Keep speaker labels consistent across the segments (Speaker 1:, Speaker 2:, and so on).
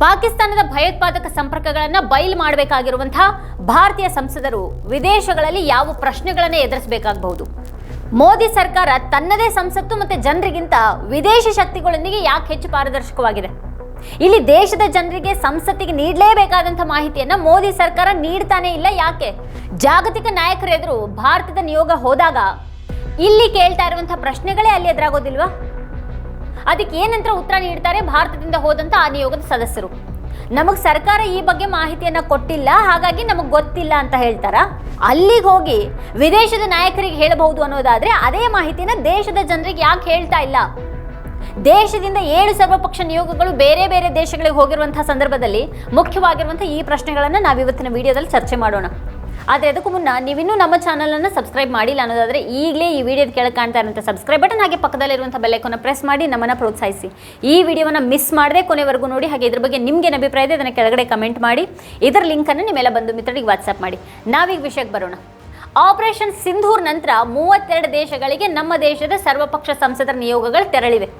Speaker 1: ಪಾಕಿಸ್ತಾನದ ಭಯೋತ್ಪಾದಕ ಸಂಪರ್ಕಗಳನ್ನು ಬಯಲು ಮಾಡಬೇಕಾಗಿರುವಂತಹ ಭಾರತೀಯ ಸಂಸದರು ವಿದೇಶಗಳಲ್ಲಿ ಯಾವ ಪ್ರಶ್ನೆಗಳನ್ನು ಎದುರಿಸಬೇಕಾಗಬಹುದು? ಮೋದಿ ಸರ್ಕಾರ ತನ್ನದೇ ಸಂಸತ್ತು ಮತ್ತು ಜನರಿಗಿಂತ ವಿದೇಶಿ ಶಕ್ತಿಗಳೊಂದಿಗೆ ಯಾಕೆ ಹೆಚ್ಚು ಪಾರದರ್ಶಕವಾಗಿದೆ? ಇಲ್ಲಿ ದೇಶದ ಜನರಿಗೆ ಸಂಸತ್ತಿಗೆ ನೀಡಲೇಬೇಕಾದಂಥ ಮಾಹಿತಿಯನ್ನು ಮೋದಿ ಸರ್ಕಾರ ನೀಡ್ತಾನೆ ಇಲ್ಲ, ಯಾಕೆ? ಜಾಗತಿಕ ನಾಯಕರ ಎದುರು ಭಾರತದ ನಿಯೋಗ ಹೋದಾಗ ಇಲ್ಲಿ ಕೇಳ್ತಾ ಇರುವಂತಹ ಪ್ರಶ್ನೆಗಳೇ ಅಲ್ಲಿ ಎದುರಾಗೋದಿಲ್ವಾ? ಅದಕ್ಕೆ ಏನಂತ ಉತ್ತರ ನೀಡ್ತಾರೆ ಭಾರತದಿಂದ ಹೋದಂತ ಆ ನಿಯೋಗದ ಸದಸ್ಯರು? ನಮಗೆ ಸರ್ಕಾರ ಈ ಬಗ್ಗೆ ಮಾಹಿತಿಯನ್ನ ಕೊಟ್ಟಿಲ್ಲ, ಹಾಗಾಗಿ ನಮಗೆ ಗೊತ್ತಿಲ್ಲ ಅಂತ ಹೇಳ್ತಾರ? ಅಲ್ಲಿಗೆ ಹೋಗಿ ವಿದೇಶದ ನಾಯಕರಿಗೆ ಹೇಳಬಹುದು ಅನ್ನೋದಾದ್ರೆ ಅದೇ ಮಾಹಿತಿನ ದೇಶದ ಜನರಿಗೆ ಯಾಕೆ ಹೇಳ್ತಾ ಇಲ್ಲ? ದೇಶದಿಂದ 7 ಸರ್ವಪಕ್ಷ ನಿಯೋಗಗಳು ಬೇರೆ ಬೇರೆ ದೇಶಗಳಿಗೆ ಹೋಗಿರುವಂತಹ ಸಂದರ್ಭದಲ್ಲಿ ಮುಖ್ಯವಾಗಿರುವಂತಹ ಈ ಪ್ರಶ್ನೆಗಳನ್ನು ನಾವು ಇವತ್ತಿನ ವಿಡಿಯೋದಲ್ಲಿ ಚರ್ಚೆ ಮಾಡೋಣ. ಆದರೆ ಅದಕ್ಕೂ ಮುನ್ನ ನೀವಿನ್ನೂ ನಮ್ಮ ಚಾನಲನ್ನು ಸಬ್ಸ್ಕ್ರೈಬ್ ಮಾಡಿಲ್ಲ ಅನ್ನೋದಾದರೆ ಈಗಲೇ ಈ ವಿಡಿಯೋದ ಕೆಳಗೆ ಕಾಣ್ತಾ ಇರುವಂಥ ಸಬ್ಸ್ಕ್ರೈಬ್ ಬಟನ್ ಹಾಗೆ ಪಕ್ಕದಲ್ಲಿರುವಂಥ ಬೆಲ್ ಐಕಾನ್ನ ಪ್ರೆಸ್ ಮಾಡಿ ನಮ್ಮನ್ನು ಪ್ರೋತ್ಸಾಹಿಸಿ. ಈ ವಿಡಿಯೋವನ್ನು ಮಿಸ್ ಮಾಡದೆ ಕೊನೆವರೆಗೂ ನೋಡಿ. ಹಾಗೆ ಇದ್ರ ಬಗ್ಗೆ ನಿಮ್ಗೇನು ಅಭಿಪ್ರಾಯ ಇದೆ ಅದನ್ನು ಕೆಳಗಡೆ ಕಮೆಂಟ್ ಮಾಡಿ. ಇದರ ಲಿಂಕನ್ನು ನಿಮ್ಮೆಲ್ಲ ಬಂಧು ಮಿತ್ರರಿಗೆ ವಾಟ್ಸಪ್ ಮಾಡಿ. ನಾವೀಗ ವಿಷಯಕ್ಕೆ ಬರೋಣ. ಆಪರೇಷನ್ ಸಿಂಧೂರ್ ನಂತರ 32 ದೇಶಗಳಿಗೆ ನಮ್ಮ ದೇಶದ ಸರ್ವಪಕ್ಷ ಸಂಸದರ ನಿಯೋಗಗಳು ತೆರಳಿವೆ.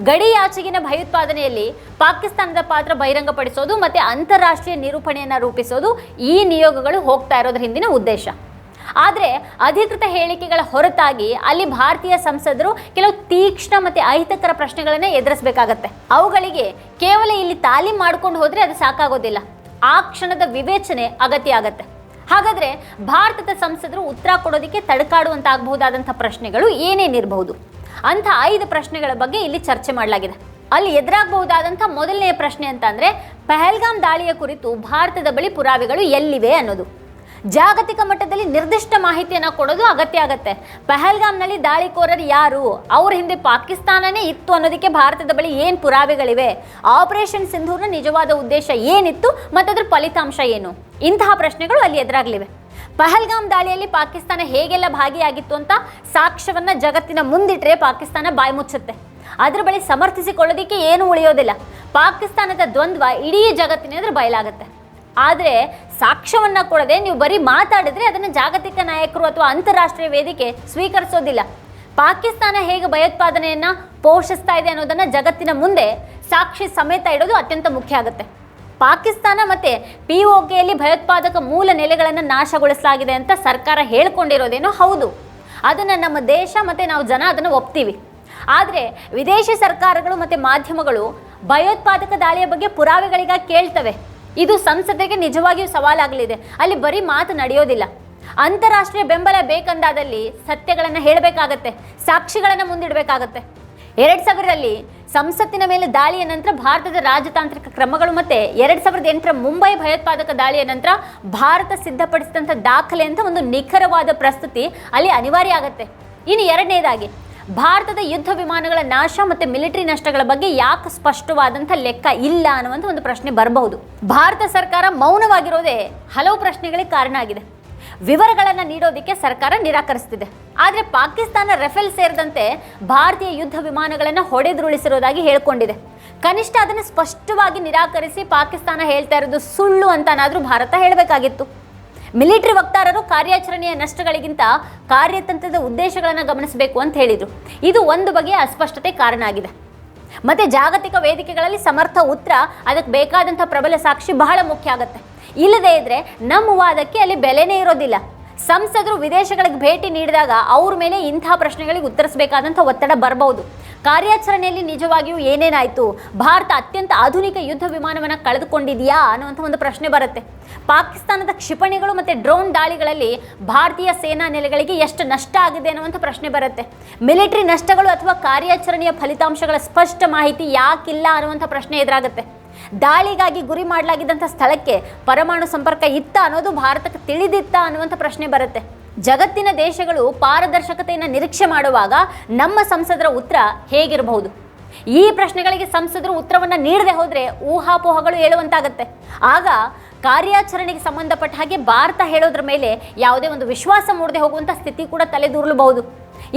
Speaker 1: ಗಡಿಯಾಚೆಗಿನ ಭಯೋತ್ಪಾದನೆಯಲ್ಲಿ ಪಾಕಿಸ್ತಾನದ ಪಾತ್ರ ಬಹಿರಂಗಪಡಿಸೋದು ಮತ್ತು ಅಂತಾರಾಷ್ಟ್ರೀಯ ನಿರೂಪಣೆಯನ್ನು ರೂಪಿಸೋದು ಈ ನಿಯೋಗಗಳು ಹೋಗ್ತಾ ಇರೋದ್ರ ಹಿಂದಿನ ಉದ್ದೇಶ. ಆದರೆ ಅಧಿಕೃತ ಹೇಳಿಕೆಗಳ ಹೊರತಾಗಿ ಅಲ್ಲಿ ಭಾರತೀಯ ಸಂಸದರು ಕೆಲವು ತೀಕ್ಷ್ಣ ಮತ್ತು ಅಹಿತಕರ ಪ್ರಶ್ನೆಗಳನ್ನು ಎದುರಿಸಬೇಕಾಗತ್ತೆ. ಅವುಗಳಿಗೆ ಕೇವಲ ಇಲ್ಲಿ ತಾಲೀಮ್ ಮಾಡ್ಕೊಂಡು ಹೋದರೆ ಅದು ಸಾಕಾಗೋದಿಲ್ಲ, ಆ ಕ್ಷಣದ ವಿವೇಚನೆ ಅಗತ್ಯ ಆಗತ್ತೆ. ಹಾಗಾದರೆ ಭಾರತದ ಸಂಸದರು ಉತ್ತರ ಕೊಡೋದಕ್ಕೆ ತಡಕಾಡುವಂತಾಗಬಹುದಾದಂಥ ಪ್ರಶ್ನೆಗಳು ಏನೇನಿರಬಹುದು ಅಂತ 5 ಪ್ರಶ್ನೆಗಳ ಬಗ್ಗೆ ಇಲ್ಲಿ ಚರ್ಚೆ ಮಾಡಲಾಗಿದೆ. ಅಲ್ಲಿ ಎದುರಾಗಬಹುದಾದಂಥ ಮೊದಲನೆಯ ಪ್ರಶ್ನೆ ಅಂತಂದರೆ ಪಹಲ್ಗಾಮ್ ದಾಳಿಯ ಕುರಿತು ಭಾರತದ ಬಳಿ ಪುರಾವೆಗಳು ಎಲ್ಲಿವೆ ಅನ್ನೋದು. ಜಾಗತಿಕ ಮಟ್ಟದಲ್ಲಿ ನಿರ್ದಿಷ್ಟ ಮಾಹಿತಿಯನ್ನು ಕೊಡೋದು ಅಗತ್ಯ ಆಗತ್ತೆ. ಪಹಲ್ಗಾಮ್ನಲ್ಲಿ ದಾಳಿಕೋರರು ಯಾರು, ಅವ್ರ ಹಿಂದೆ ಪಾಕಿಸ್ತಾನನೇ ಇತ್ತು ಅನ್ನೋದಕ್ಕೆ ಭಾರತದ ಬಳಿ ಏನು ಪುರಾವೆಗಳಿವೆ, ಆಪರೇಷನ್ ಸಿಂಧೂರ್ನ ನಿಜವಾದ ಉದ್ದೇಶ ಏನಿತ್ತು ಮತ್ತು ಅದರ ಫಲಿತಾಂಶ ಏನು, ಇಂತಹ ಪ್ರಶ್ನೆಗಳು ಅಲ್ಲಿ ಎದುರಾಗಲಿವೆ. ಪಹಲ್ಗಾಮ್ ದಾಳಿಯಲ್ಲಿ ಪಾಕಿಸ್ತಾನ ಹೇಗೆಲ್ಲ ಭಾಗಿಯಾಗಿತ್ತು ಅಂತ ಸಾಕ್ಷ್ಯವನ್ನು ಜಗತ್ತಿನ ಮುಂದಿಟ್ಟರೆ ಪಾಕಿಸ್ತಾನ ಬಾಯಿ ಮುಚ್ಚುತ್ತೆ. ಅದರ ಬಳಿ ಸಮರ್ಥಿಸಿಕೊಳ್ಳೋದಕ್ಕೆ ಏನು ಉಳಿಯೋದಿಲ್ಲ. ಪಾಕಿಸ್ತಾನದ ದ್ವಂದ್ವ ಇಡೀ ಜಗತ್ತಿನ ಎದುರು ಬಯಲಾಗುತ್ತೆ. ಆದರೆ ಸಾಕ್ಷ್ಯವನ್ನು ಕೊಡದೆ ನೀವು ಬರೀ ಮಾತಾಡಿದ್ರೆ ಅದನ್ನು ಜಾಗತಿಕ ನಾಯಕರು ಅಥವಾ ಅಂತಾರಾಷ್ಟ್ರೀಯ ವೇದಿಕೆ ಸ್ವೀಕರಿಸೋದಿಲ್ಲ. ಪಾಕಿಸ್ತಾನ ಹೇಗೆ ಭಯೋತ್ಪಾದನೆಯನ್ನು ಪೋಷಿಸ್ತಾ ಇದೆ ಅನ್ನೋದನ್ನು ಜಗತ್ತಿನ ಮುಂದೆ ಸಾಕ್ಷಿ ಸಮೇತ ಇಡೋದು ಅತ್ಯಂತ ಮುಖ್ಯ ಆಗುತ್ತೆ. ಪಾಕಿಸ್ತಾನ ಮತ್ತು POKಯಲ್ಲಿ ಭಯೋತ್ಪಾದಕ ಮೂಲ ನೆಲೆಗಳನ್ನು ನಾಶಗೊಳಿಸಲಾಗಿದೆ ಅಂತ ಸರ್ಕಾರ ಹೇಳ್ಕೊಂಡಿರೋದೇನೋ ಹೌದು, ಅದನ್ನು ನಮ್ಮ ದೇಶ ಮತ್ತು ನಾವು ಜನ ಅದನ್ನು ಒಪ್ತೀವಿ. ಆದರೆ ವಿದೇಶಿ ಸರ್ಕಾರಗಳು ಮತ್ತು ಮಾಧ್ಯಮಗಳು ಭಯೋತ್ಪಾದಕ ದಾಳಿಯ ಬಗ್ಗೆ ಪುರಾವೆಗಳಿಗಾಗಿ ಕೇಳ್ತವೆ. ಇದು ಸಂಸದರಿಗೆ ನಿಜವಾಗಿಯೂ ಸವಾಲಾಗಲಿದೆ. ಅಲ್ಲಿ ಬರೀ ಮಾತು ನಡೆಯೋದಿಲ್ಲ. ಅಂತಾರಾಷ್ಟ್ರೀಯ ಬೆಂಬಲ ಬೇಕಂದಾದಲ್ಲಿ ಸತ್ಯಗಳನ್ನು ಹೇಳಬೇಕಾಗತ್ತೆ, ಸಾಕ್ಷಿಗಳನ್ನು ಮುಂದಿಡಬೇಕಾಗತ್ತೆ. 2000ರಲ್ಲಿ ಸಂಸತ್ತಿನ ಮೇಲೆ ದಾಳಿಯ ನಂತರ ಭಾರತದ ರಾಜತಾಂತ್ರಿಕ ಕ್ರಮಗಳು ಮತ್ತು 2008ರ ಮುಂಬೈ ಭಯೋತ್ಪಾದಕ ದಾಳಿಯ ನಂತರ ಭಾರತ ಸಿದ್ಧಪಡಿಸಿದಂಥ ದಾಖಲೆ ಅಂತ ಒಂದು ನಿಖರವಾದ ಪ್ರಸ್ತುತಿ ಅಲ್ಲಿ ಅನಿವಾರ್ಯ ಆಗುತ್ತೆ. ಇನ್ನು ಎರಡನೇದಾಗಿ ಭಾರತದ ಯುದ್ಧ ವಿಮಾನಗಳ ನಾಶ ಮತ್ತು ಮಿಲಿಟರಿ ನಷ್ಟಗಳ ಬಗ್ಗೆ ಯಾಕೆ ಸ್ಪಷ್ಟವಾದಂಥ ಲೆಕ್ಕ ಇಲ್ಲ ಅನ್ನುವಂಥ ಒಂದು ಪ್ರಶ್ನೆ ಬರಬಹುದು. ಭಾರತ ಸರ್ಕಾರ ಮೌನವಾಗಿರೋದೇ ಹಲವು ಪ್ರಶ್ನೆಗಳಿಗೆ ಕಾರಣ ಆಗಿದೆ. ವಿವರಗಳನ್ನು ನೀಡೋದಕ್ಕೆ ಸರ್ಕಾರ ನಿರಾಕರಿಸ್ತಿದೆ. ಆದರೆ ಪಾಕಿಸ್ತಾನ ರಫೇಲ್ ಸೇರಿದಂತೆ ಭಾರತೀಯ ಯುದ್ಧ ವಿಮಾನಗಳನ್ನು ಹೊಡೆದುರುಳಿಸಿರೋದಾಗಿ ಹೇಳ್ಕೊಂಡಿದೆ. ಕನಿಷ್ಠ ಅದನ್ನು ಸ್ಪಷ್ಟವಾಗಿ ನಿರಾಕರಿಸಿ ಪಾಕಿಸ್ತಾನ ಹೇಳ್ತಾ ಇರೋದು ಸುಳ್ಳು ಅಂತನಾದರೂ ಭಾರತ ಹೇಳಬೇಕಾಗಿತ್ತು. ಮಿಲಿಟರಿ ವಕ್ತಾರರು ಕಾರ್ಯಾಚರಣೆಯ ನಷ್ಟಗಳಿಗಿಂತ ಕಾರ್ಯತಂತ್ರದ ಉದ್ದೇಶಗಳನ್ನು ಗಮನಿಸಬೇಕು ಅಂತ ಹೇಳಿದರು. ಇದು ಒಂದು ಬಗೆಯ ಅಸ್ಪಷ್ಟತೆ ಕಾರಣ ಆಗಿದೆ. ಮತ್ತು ಜಾಗತಿಕ ವೇದಿಕೆಗಳಲ್ಲಿ ಸಮರ್ಥ ಉತ್ತರ, ಅದಕ್ಕೆ ಬೇಕಾದಂಥ ಪ್ರಬಲ ಸಾಕ್ಷಿ ಬಹಳ ಮುಖ್ಯ ಆಗುತ್ತೆ. ಇಲ್ಲದೇ ಇದ್ದರೆ ನಮ್ಮ ವಾದಕ್ಕೆ ಅಲ್ಲಿ ಬೆಲೆನೇ ಇರೋದಿಲ್ಲ. ಸಂಸದರು ವಿದೇಶಗಳಿಗೆ ಭೇಟಿ ನೀಡಿದಾಗ ಅವ್ರ ಮೇಲೆ ಇಂತಹ ಪ್ರಶ್ನೆಗಳಿಗೆ ಉತ್ತರಿಸಬೇಕಾದಂಥ ಒತ್ತಡ ಬರಬಹುದು. ಕಾರ್ಯಾಚರಣೆಯಲ್ಲಿ ನಿಜವಾಗಿಯೂ ಏನೇನಾಯಿತು, ಭಾರತ ಅತ್ಯಂತ ಆಧುನಿಕ ಯುದ್ಧ ವಿಮಾನವನ್ನು ಕಳೆದುಕೊಂಡಿದೆಯಾ ಅನ್ನುವಂಥ ಒಂದು ಪ್ರಶ್ನೆ ಬರುತ್ತೆ. ಪಾಕಿಸ್ತಾನದ ಕ್ಷಿಪಣಿಗಳು ಮತ್ತು ಡ್ರೋನ್ ದಾಳಿಗಳಲ್ಲಿ ಭಾರತೀಯ ಸೇನಾ ನೆಲೆಗಳಿಗೆ ಎಷ್ಟು ನಷ್ಟ ಆಗಿದೆ ಅನ್ನುವಂಥ ಪ್ರಶ್ನೆ ಬರುತ್ತೆ. ಮಿಲಿಟರಿ ನಷ್ಟಗಳು ಅಥವಾ ಕಾರ್ಯಾಚರಣೆಯ ಫಲಿತಾಂಶಗಳ ಸ್ಪಷ್ಟ ಮಾಹಿತಿ ಯಾಕಿಲ್ಲ ಅನ್ನುವಂಥ ಪ್ರಶ್ನೆ ಎದುರಾಗುತ್ತೆ. ದಾಳಿಗಾಗಿ ಗುರಿ ಮಾಡಲಾಗಿದ್ದಂಥ ಸ್ಥಳಕ್ಕೆ ಪರಮಾಣು ಸಂಪರ್ಕ ಇತ್ತ ಅನ್ನೋದು ಭಾರತಕ್ಕೆ ತಿಳಿದಿತ್ತ ಅನ್ನುವಂಥ ಪ್ರಶ್ನೆ ಬರುತ್ತೆ. ಜಗತ್ತಿನ ದೇಶಗಳು ಪಾರದರ್ಶಕತೆಯನ್ನು ನಿರೀಕ್ಷೆ ಮಾಡುವಾಗ ನಮ್ಮ ಸಂಸದರ ಉತ್ತರ ಹೇಗಿರಬಹುದು? ಈ ಪ್ರಶ್ನೆಗಳಿಗೆ ಸಂಸದರು ಉತ್ತರವನ್ನು ನೀಡದೆ ಹೋದರೆ ಊಹಾಪೋಹಗಳು ಹೇಳುವಂತಾಗತ್ತೆ. ಆಗ ಕಾರ್ಯಾಚರಣೆಗೆ ಸಂಬಂಧಪಟ್ಟ ಹಾಗೆ ಭಾರತ ಹೇಳೋದ್ರ ಮೇಲೆ ಯಾವುದೇ ಒಂದು ವಿಶ್ವಾಸ ಮೂಡದೆ ಹೋಗುವಂಥ ಸ್ಥಿತಿ ಕೂಡ ತಲೆದೂರಲಬಹುದು.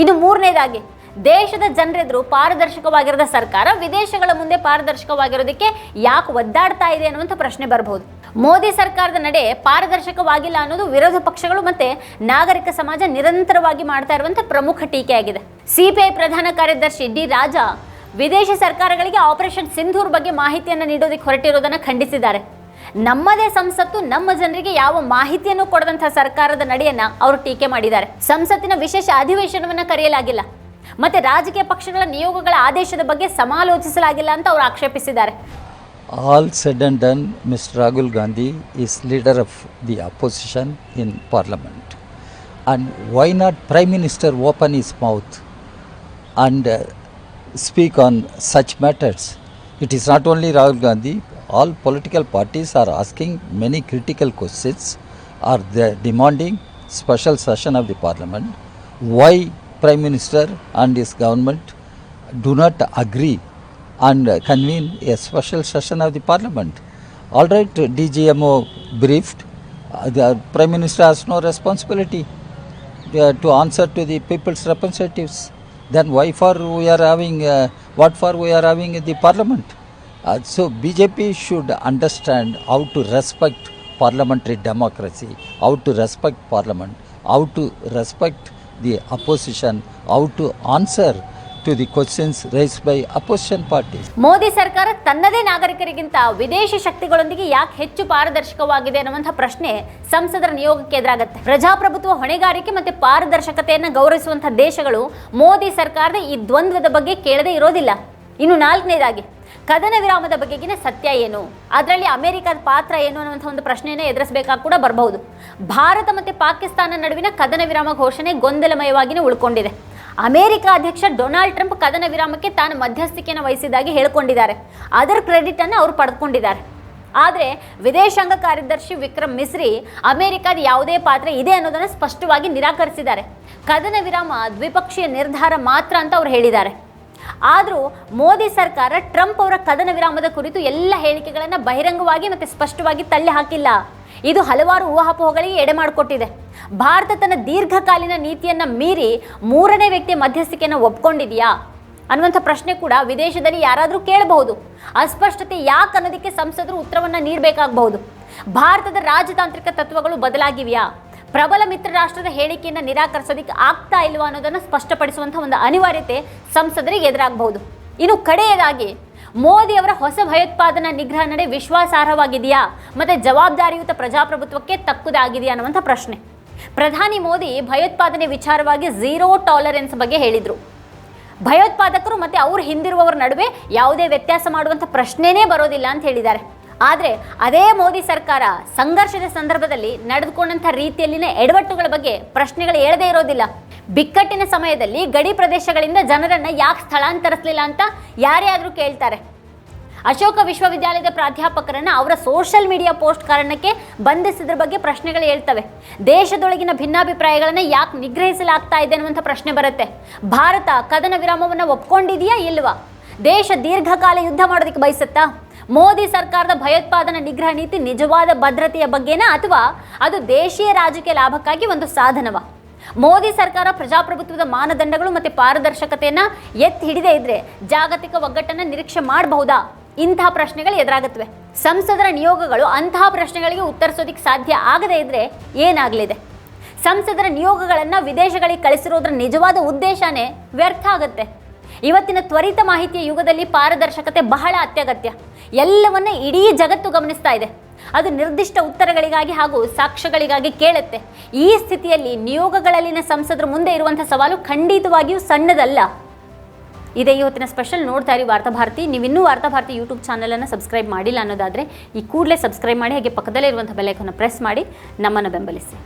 Speaker 1: ಇನ್ನು ಮೂರನೇದಾಗಿ ದೇಶದ ಜನರೆದುರು ಪಾರದರ್ಶಕವಾಗಿರದ ಸರ್ಕಾರ ವಿದೇಶಗಳ ಮುಂದೆ ಪಾರದರ್ಶಕವಾಗಿರೋದಕ್ಕೆ ಯಾಕೆ ಒದ್ದಾಡ್ತಾ ಇದೆ ಅನ್ನುವಂಥ ಪ್ರಶ್ನೆ ಬರಬಹುದು. ಮೋದಿ ಸರ್ಕಾರದ ನಡೆ ಪಾರದರ್ಶಕವಾಗಿಲ್ಲ ಅನ್ನೋದು ವಿರೋಧ ಪಕ್ಷಗಳು ಮತ್ತು ನಾಗರಿಕ ಸಮಾಜ ನಿರಂತರವಾಗಿ ಮಾಡ್ತಾ ಇರುವಂಥ ಪ್ರಮುಖ ಟೀಕೆಯಾಗಿದೆ. CPI ಪ್ರಧಾನ ಕಾರ್ಯದರ್ಶಿ ಡಿ ರಾಜಾ ವಿದೇಶಿ ಸರ್ಕಾರಗಳಿಗೆ ಆಪರೇಷನ್ ಸಿಂಧೂರ್ ಬಗ್ಗೆ ಮಾಹಿತಿಯನ್ನು ನೀಡೋದಕ್ಕೆ ಹೊರಟಿರೋದನ್ನು ಖಂಡಿಸಿದ್ದಾರೆ. ನಮ್ಮದೇ ಸಂಸತ್ತು ನಮ್ಮ ಜನರಿಗೆ ಯಾವ ಮಾಹಿತಿಯನ್ನು ಕೊಡದಂತಹ ಸರ್ಕಾರದ ನಡೆಯನ್ನ ಅವರು ಟೀಕೆ ಮಾಡಿದ್ದಾರೆ. ಸಂಸತ್ತಿನ ವಿಶೇಷ ಅಧಿವೇಶನವನ್ನ ಕರೆಯಲಾಗಿಲ್ಲ, ಮತ್ತೆ ರಾಜಕೀಯ ಪಕ್ಷಗಳ ನಿಯೋಗಗಳ ಆದೇಶದ ಬಗ್ಗೆ ಸಮಾಲೋಚಿಸಲಾಗಿಲ್ಲ ಅಂತ ಅವರು ಆಕ್ಷೇಪಿಸಿದ್ದಾರೆ.
Speaker 2: All said and done, Mr. Rahul Gandhi is leader of the opposition in parliament. And why not Prime Minister open his mouth and speak on such matters? It is not only Rahul Gandhi, all political parties are asking many critical questions, are they demanding special session of the parliament. Why Prime Minister and his government do not agree and convene a special session of the parliament? All right, DGMO briefed, the Prime Minister has no responsibility to answer to the people's representatives. Then why for we are having, what for we are having the parliament? So BJP should understand how to respect parliamentary democracy, how to respect parliament, how to respect the opposition, how to answer to the questions raised by opposition parties.
Speaker 1: Modi ಸರ್ಕಾರ ತನ್ನದೇ ನಾಗರಿಕರಿಗಿಂತ ವಿದೇಶಿ ಶಕ್ತಿಗಳೊಂದಿಗೆ ಯಾಕೆ ಹೆಚ್ಚು ಪಾರದರ್ಶಕವಾಗಿದೆ ಅನ್ನುವಂಥ ಪ್ರಶ್ನೆ ಸಂಸದರ ನಿಯೋಗಕ್ಕೆ ಎದುರಾಗುತ್ತೆ. ಪ್ರಜಾಪ್ರಭುತ್ವ, ಹೊಣೆಗಾರಿಕೆ ಮತ್ತು ಪಾರದರ್ಶಕತೆಯನ್ನು ಗೌರವಿಸುವಂತಹ ದೇಶಗಳು ಮೋದಿ ಸರ್ಕಾರದ ಈ ದ್ವಂದ್ವದ ಬಗ್ಗೆ ಕೇಳದೇ ಇರೋದಿಲ್ಲ. ಇನ್ನು 4ನೇದಾಗಿ ಕದನ ವಿರಾಮದ ಬಗೆಗಿನ ಸತ್ಯ ಏನು, ಅದರಲ್ಲಿ ಅಮೆರಿಕದ ಪಾತ್ರ ಏನು ಅನ್ನುವಂಥ ಒಂದು ಪ್ರಶ್ನೆಯನ್ನು ಎದುರಿಸಬೇಕಾಗಿ ಕೂಡ ಬರಬಹುದು. ಭಾರತ ಮತ್ತು ಪಾಕಿಸ್ತಾನ ನಡುವಿನ ಕದನ ವಿರಾಮ ಘೋಷಣೆ ಗೊಂದಲಮಯವಾಗಿಯೇ ಉಳ್ಕೊಂಡಿದೆ. ಅಮೆರಿಕ ಅಧ್ಯಕ್ಷ ಡೊನಾಲ್ಡ್ ಟ್ರಂಪ್ ಕದನ ವಿರಾಮಕ್ಕೆ ತಾನು ಮಧ್ಯಸ್ಥಿಕೆಯನ್ನು ವಹಿಸಿದ್ದಾಗಿ ಹೇಳಿಕೊಂಡಿದ್ದಾರೆ. ಅದರ ಕ್ರೆಡಿಟ್ ಅನ್ನು ಅವರು ಪಡೆದುಕೊಂಡಿದ್ದಾರೆ. ಆದರೆ ವಿದೇಶಾಂಗ ಕಾರ್ಯದರ್ಶಿ ವಿಕ್ರಮ್ ಮಿಸ್ರಿ ಅಮೆರಿಕದ ಯಾವುದೇ ಪಾತ್ರ ಇದೆ ಅನ್ನೋದನ್ನು ಸ್ಪಷ್ಟವಾಗಿ ನಿರಾಕರಿಸಿದ್ದಾರೆ. ಕದನ ವಿರಾಮ ದ್ವಿಪಕ್ಷೀಯ ನಿರ್ಧಾರ ಮಾತ್ರ ಅಂತ ಅವರು ಹೇಳಿದ್ದಾರೆ. ಆದರೂ ಮೋದಿ ಸರ್ಕಾರ ಟ್ರಂಪ್ ಅವರ ಕದನ ವಿರಾಮದ ಕುರಿತು ಎಲ್ಲ ಹೇಳಿಕೆಗಳನ್ನು ಬಹಿರಂಗವಾಗಿ ಮತ್ತು ಸ್ಪಷ್ಟವಾಗಿ ತಳ್ಳಿ ಹಾಕಿಲ್ಲ. ಇದು ಹಲವಾರು ಊಹಾಪೋಹಗಳಿಗೆ ಎಡೆ ಮಾಡಿಕೊಟ್ಟಿದೆ. ಭಾರತ ತನ್ನ ದೀರ್ಘಕಾಲೀನ ನೀತಿಯನ್ನು ಮೀರಿ 3ನೇ ವ್ಯಕ್ತಿ ಮಧ್ಯಸ್ಥಿಕೆಯನ್ನು ಒಪ್ಕೊಂಡಿದೆಯಾ ಅನ್ನುವಂಥ ಪ್ರಶ್ನೆ ಕೂಡ ವಿದೇಶದಲ್ಲಿ ಯಾರಾದರೂ ಕೇಳಬಹುದು. ಅಸ್ಪಷ್ಟತೆ ಯಾಕೆ ಅನ್ನೋದಕ್ಕೆ ಸಂಸದರು ಉತ್ತರವನ್ನು ನೀಡಬೇಕಾಗಬಹುದು. ಭಾರತದ ರಾಜತಾಂತ್ರಿಕ ತತ್ವಗಳು ಬದಲಾಗಿವೆಯಾ, ಪ್ರಬಲ ಮಿತ್ರ ರಾಷ್ಟ್ರದ ಹೇಳಿಕೆಯನ್ನು ನಿರಾಕರಿಸೋದಕ್ಕೆ ಆಗ್ತಾ ಇಲ್ವಾ ಅನ್ನೋದನ್ನು ಸ್ಪಷ್ಟಪಡಿಸುವಂಥ ಒಂದು ಅನಿವಾರ್ಯತೆ ಸಂಸದರಿಗೆ ಎದುರಾಗಬಹುದು. ಇನ್ನು ಕಡೆಯದಾಗಿ ಮೋದಿ ಅವರ ಹೊಸ ಭಯೋತ್ಪಾದನಾ ನಿಗ್ರಹ ನಡೆ ವಿಶ್ವಾಸಾರ್ಹವಾಗಿದೆಯಾ ಮತ್ತು ಜವಾಬ್ದಾರಿಯುತ ಪ್ರಜಾಪ್ರಭುತ್ವಕ್ಕೆ ತಕ್ಕುದಾಗಿದೆಯಾ ಅನ್ನುವಂಥ ಪ್ರಶ್ನೆ. ಪ್ರಧಾನಿ ಮೋದಿ ಭಯೋತ್ಪಾದನೆ ವಿಚಾರವಾಗಿ ಝೀರೋ ಟಾಲರೆನ್ಸ್ ಬಗ್ಗೆ ಹೇಳಿದರು. ಭಯೋತ್ಪಾದಕರು ಮತ್ತು ಅವ್ರ ಹಿಂದಿರುವವರ ನಡುವೆ ಯಾವುದೇ ವ್ಯತ್ಯಾಸ ಮಾಡುವಂಥ ಪ್ರಶ್ನೆನೇ ಬರೋದಿಲ್ಲ ಅಂತ ಹೇಳಿದ್ದಾರೆ. ಆದರೆ ಅದೇ ಮೋದಿ ಸರ್ಕಾರ ಸಂಘರ್ಷದ ಸಂದರ್ಭದಲ್ಲಿ ನಡೆದುಕೊಂಡಂಥ ರೀತಿಯಲ್ಲಿನ ಎಡವಟ್ಟುಗಳ ಬಗ್ಗೆ ಪ್ರಶ್ನೆಗಳು ಏಳದೇ ಇರೋದಿಲ್ಲ. ಬಿಕ್ಕಟ್ಟಿನ ಸಮಯದಲ್ಲಿ ಗಡಿ ಪ್ರದೇಶಗಳಿಂದ ಜನರನ್ನು ಯಾಕೆ ಸ್ಥಳಾಂತರಿಸಲಿಲ್ಲ ಅಂತ ಯಾರೇ ಆದರೂ ಕೇಳ್ತಾರೆ. ಅಶೋಕ ವಿಶ್ವವಿದ್ಯಾಲಯದ ಪ್ರಾಧ್ಯಾಪಕರನ್ನು ಅವರ ಸೋಷಿಯಲ್ ಮೀಡಿಯಾ ಪೋಸ್ಟ್ ಕಾರಣಕ್ಕೆ ಬಂಧಿಸಿದ್ರ ಬಗ್ಗೆ ಪ್ರಶ್ನೆಗಳು ಹೇಳ್ತವೆ. ದೇಶದೊಳಗಿನ ಭಿನ್ನಾಭಿಪ್ರಾಯಗಳನ್ನು ಯಾಕೆ ನಿಗ್ರಹಿಸಲಾಗ್ತಾ ಇದೆ ಅನ್ನುವಂಥ ಪ್ರಶ್ನೆ ಬರುತ್ತೆ. ಭಾರತ ಕದನ ವಿರಾಮವನ್ನು ಒಪ್ಕೊಂಡಿದೆಯಾ ಇಲ್ವಾ? ದೇಶ ದೀರ್ಘಕಾಲ ಯುದ್ಧ ಮಾಡೋದಕ್ಕೆ ಬಯಸುತ್ತಾ? ಮೋದಿ ಸರ್ಕಾರದ ಭಯೋತ್ಪಾದನಾ ನಿಗ್ರಹ ನೀತಿ ನಿಜವಾದ ಭದ್ರತೆಯ ಬಗ್ಗೆನಾ ಅಥವಾ ಅದು ದೇಶೀಯ ರಾಜಕೀಯ ಲಾಭಕ್ಕಾಗಿ ಒಂದು ಸಾಧನವ? ಮೋದಿ ಸರ್ಕಾರ ಪ್ರಜಾಪ್ರಭುತ್ವದ ಮಾನದಂಡಗಳು ಮತ್ತು ಪಾರದರ್ಶಕತೆಯನ್ನು ಎತ್ತಿ ಹಿಡಿದೇ ಇದ್ರೆ ಜಾಗತಿಕ ಒಗ್ಗಟ್ಟನ್ನು ನಿರೀಕ್ಷೆ ಮಾಡಬಹುದಾ? ಇಂತಹ ಪ್ರಶ್ನೆಗಳು ಎದುರಾಗುತ್ತವೆ. ಸಂಸದರ ನಿಯೋಗಗಳು ಅಂತಹ ಪ್ರಶ್ನೆಗಳಿಗೆ ಉತ್ತರಿಸೋದಕ್ಕೆ ಸಾಧ್ಯ ಆಗದೇ ಇದ್ರೆ ಏನಾಗಲಿದೆ? ಸಂಸದರ ನಿಯೋಗಗಳನ್ನು ವಿದೇಶಗಳಿಗೆ ಕಳಿಸಿರೋದ್ರ ನಿಜವಾದ ಉದ್ದೇಶನೇ ವ್ಯರ್ಥ ಆಗುತ್ತೆ. ಇವತ್ತಿನ ತ್ವರಿತ ಮಾಹಿತಿಯ ಯುಗದಲ್ಲಿ ಪಾರದರ್ಶಕತೆ ಬಹಳ ಅತ್ಯಗತ್ಯ. ಎಲ್ಲವನ್ನ ಇಡೀ ಜಗತ್ತು ಗಮನಿಸ್ತಾ ಇದೆ. ಅದು ನಿರ್ದಿಷ್ಟ ಉತ್ತರಗಳಿಗಾಗಿ ಹಾಗೂ ಸಾಕ್ಷ್ಯಗಳಿಗಾಗಿ ಕೇಳುತ್ತೆ. ಈ ಸ್ಥಿತಿಯಲ್ಲಿ ನಿಯೋಗಗಳಲ್ಲಿನ ಸಂಸದರು ಮುಂದೆ ಇರುವಂಥ ಸವಾಲು ಖಂಡಿತವಾಗಿಯೂ ಸಣ್ಣದಲ್ಲ. ಇದೇ ಇವತ್ತಿನ ಸ್ಪೆಷಲ್. ನೋಡ್ತಾ ಇರಿ ವಾರ್ತಾಭಾರತಿ. ನೀವಿನ್ನೂ ವಾರ್ತಾಭಾರತಿ ಯೂಟ್ಯೂಬ್ ಚಾನಲನ್ನು ಸಬ್ಸ್ಕ್ರೈಬ್ ಮಾಡಿಲ್ಲ ಅನ್ನೋದಾದರೆ ಈ ಕೂಡಲೇ ಸಬ್ಸ್ಕ್ರೈಬ್ ಮಾಡಿ, ಹಾಗೆ ಪಕ್ಕದಲ್ಲೇ ಇರುವಂಥ ಬೆಲ್ ಐಕಾನ್ ಪ್ರೆಸ್ ಮಾಡಿ ನಮ್ಮನ್ನು ಬೆಂಬಲಿಸಿ.